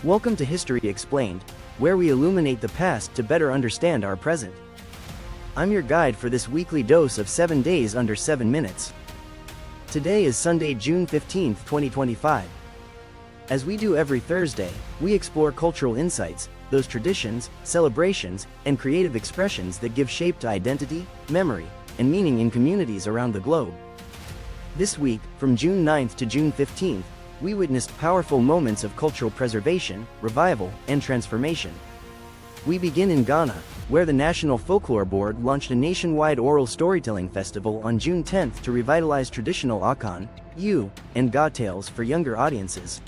Welcome to History Explained, where we illuminate the past to better understand our present. I'm your guide for this weekly dose of 7 days under 7 minutes. Today is Sunday, June 15, 2025. As we do every Thursday, we explore cultural insights, those traditions, celebrations, and creative expressions that give shape to identity, memory, and meaning in communities around the globe. This week, from June 9th to June 15th, we witnessed powerful moments of cultural preservation, revival, and transformation. We begin in Ghana, where the National Folklore Board launched a nationwide oral storytelling festival on June 10th to revitalize traditional Akan, Ewe, and Ga tales for younger audiences.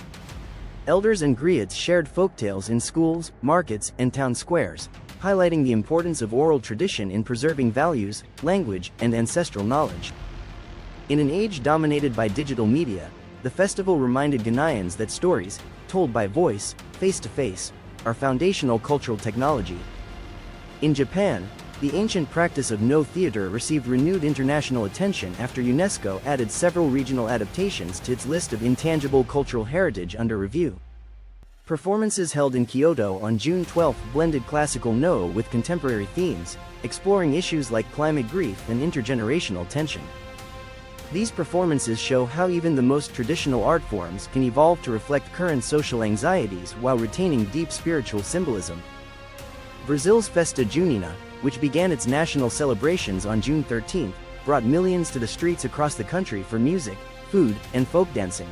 Elders and griots shared folktales in schools, markets, and town squares, highlighting the importance of oral tradition in preserving values, language, and ancestral knowledge. In an age dominated by digital media, the festival reminded Ghanaians that stories, told by voice, face-to-face, are foundational cultural technology. In Japan, the ancient practice of no theater received renewed international attention after UNESCO added several regional adaptations to its list of intangible cultural heritage under review. Performances held in Kyoto on June 12 blended classical no with contemporary themes, exploring issues like climate grief and intergenerational tension. These performances show how even the most traditional art forms can evolve to reflect current social anxieties while retaining deep spiritual symbolism. Brazil's Festa Junina, which began its national celebrations on June 13, brought millions to the streets across the country for music, food, and folk dancing.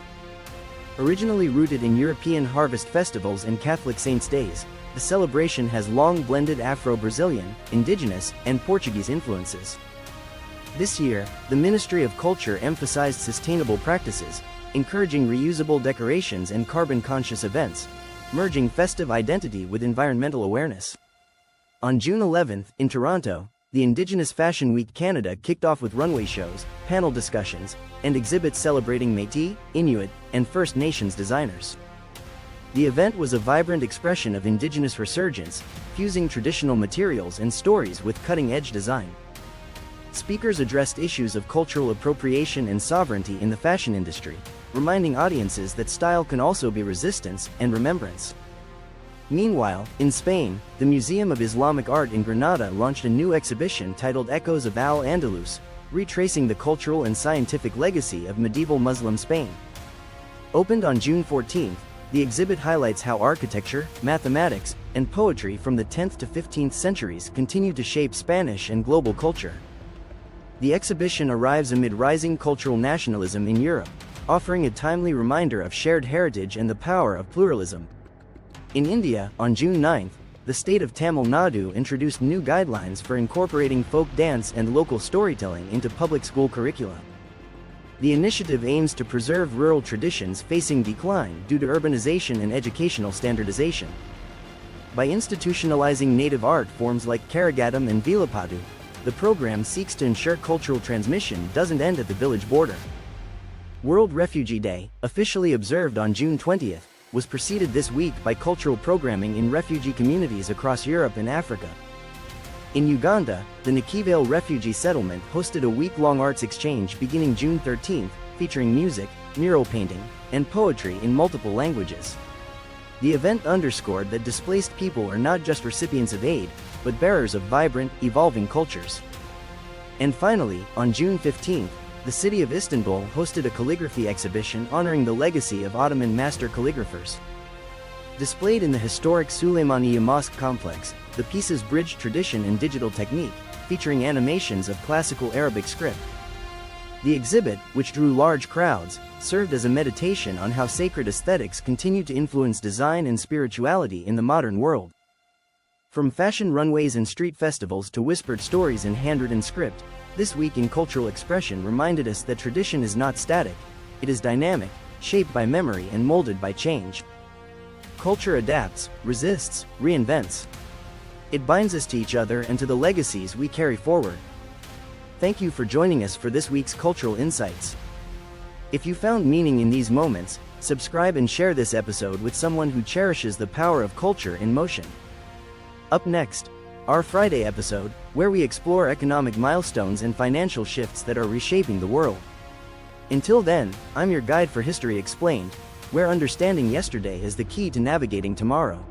Originally rooted in European harvest festivals and Catholic saints' days, the celebration has long blended Afro-Brazilian, indigenous, and Portuguese influences. This year, the Ministry of Culture emphasized sustainable practices, encouraging reusable decorations and carbon-conscious events, merging festive identity with environmental awareness. On June 11, in Toronto, the Indigenous Fashion Week Canada kicked off with runway shows, panel discussions, and exhibits celebrating Métis, Inuit, and First Nations designers. The event was a vibrant expression of Indigenous resurgence, fusing traditional materials and stories with cutting-edge design. Speakers addressed issues of cultural appropriation and sovereignty in the fashion industry, reminding audiences that style can also be resistance and remembrance. Meanwhile, in Spain, the Museum of Islamic Art in Granada launched a new exhibition titled Echoes of Al-Andalus, retracing the cultural and scientific legacy of medieval Muslim Spain. Opened on June 14, the exhibit highlights how architecture, mathematics, and poetry from the 10th to 15th centuries continue to shape Spanish and global culture. The exhibition arrives amid rising cultural nationalism in Europe, offering a timely reminder of shared heritage and the power of pluralism. In India, on June 9, the state of Tamil Nadu introduced new guidelines for incorporating folk dance and local storytelling into public school curricula. The initiative aims to preserve rural traditions facing decline due to urbanization and educational standardization. By institutionalizing native art forms like Karagattam and Vilapadu, the program seeks to ensure cultural transmission doesn't end at the village border. World Refugee Day, officially observed on June 20th, was preceded this week by cultural programming in refugee communities across Europe and Africa. In Uganda, the Nakivale refugee settlement hosted a week-long arts exchange beginning June 13th, featuring music, mural painting, and poetry in multiple languages. The event underscored that displaced people are not just recipients of aid, but bearers of vibrant, evolving cultures. And finally, on June 15, the city of Istanbul hosted a calligraphy exhibition honoring the legacy of Ottoman master calligraphers. Displayed in the historic Süleymaniye Mosque complex, the pieces bridged tradition and digital technique, featuring animations of classical Arabic script. The exhibit, which drew large crowds, served as a meditation on how sacred aesthetics continue to influence design and spirituality in the modern world. From fashion runways and street festivals to whispered stories in handwritten script, this week in cultural expression reminded us that tradition is not static, it is dynamic, shaped by memory and molded by change. Culture adapts, resists, reinvents. It binds us to each other and to the legacies we carry forward. Thank you for joining us for this week's Cultural Insights. If you found meaning in these moments, subscribe and share this episode with someone who cherishes the power of culture in motion. Up next, our Friday episode, where we explore economic milestones and financial shifts that are reshaping the world. Until then, I'm your guide for History Explained, where understanding yesterday is the key to navigating tomorrow.